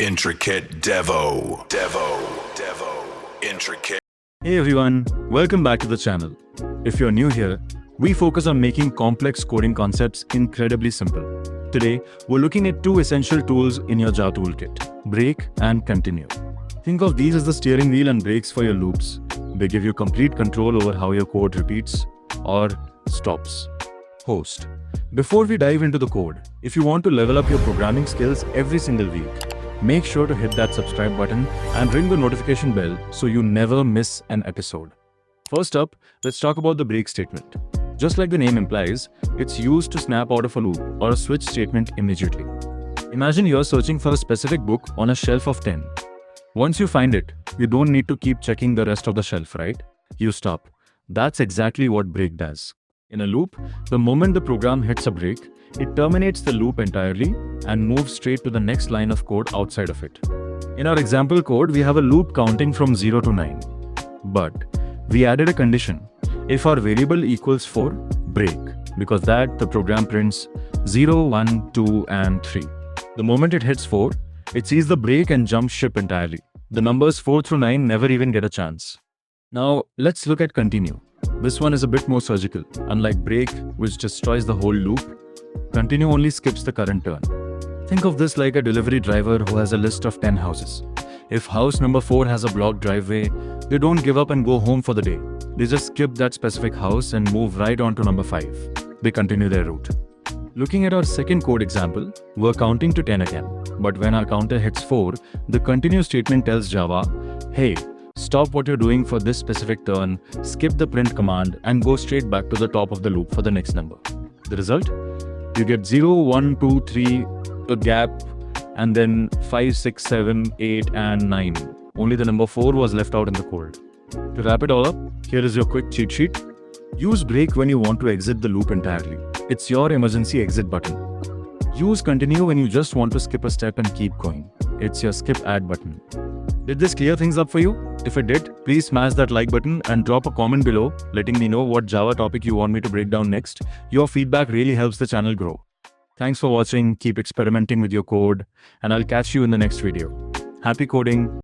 Intricate Intricate. Hey everyone, welcome back to the channel. If you're new here, we focus on making complex coding concepts incredibly simple. Today, we're looking at two essential tools in your Java toolkit, break and continue. Think of these as the steering wheel and brakes for your loops. They give you complete control over how your code repeats or stops. Host. Before we dive into the code, if you want to level up your programming skills every single week, make sure to hit that subscribe button and ring the notification bell so you never miss an episode. First up, let's talk about the break statement. Just like the name implies, it's used to snap out of a loop or a switch statement immediately. Imagine you're searching for a specific book on a shelf of 10. Once you find it, you don't need to keep checking the rest of the shelf, right? You stop. That's exactly what break does. In a loop, the moment the program hits a break, it terminates the loop entirely and moves straight to the next line of code outside of it. In our example code, we have a loop counting from 0 to 9. But we added a condition. If our variable equals 4, break, because that the program prints 0, 1, 2, and 3. The moment it hits 4, it sees the break and jumps ship entirely. The numbers 4 through 9 never even get a chance. Now, let's look at continue. This one is a bit more surgical. Unlike break, which destroys the whole loop, continue only skips the current turn. Think of this like a delivery driver who has a list of 10 houses. If house number 4 has a blocked driveway, they don't give up and go home for the day. They just skip that specific house and move right on to number 5. They continue their route. Looking at our second code example, we're counting to 10 again. But when our counter hits 4, the continue statement tells Java, hey, stop what you're doing for this specific turn, skip the print command, and go straight back to the top of the loop for the next number. The result? You get 0, 1, 2, 3, a gap, and then 5, 6, 7, 8, and 9. Only the number 4 was left out in the code. To wrap it all up, here is your quick cheat sheet. Use break when you want to exit the loop entirely. It's your emergency exit button. Use continue when you just want to skip a step and keep going. It's your skip add button. Did this clear things up for you? If it did, please smash that like button and drop a comment below letting me know what Java topic you want me to break down next. Your feedback really helps the channel grow. Thanks for watching, keep experimenting with your code, and I'll catch you in the next video. Happy coding!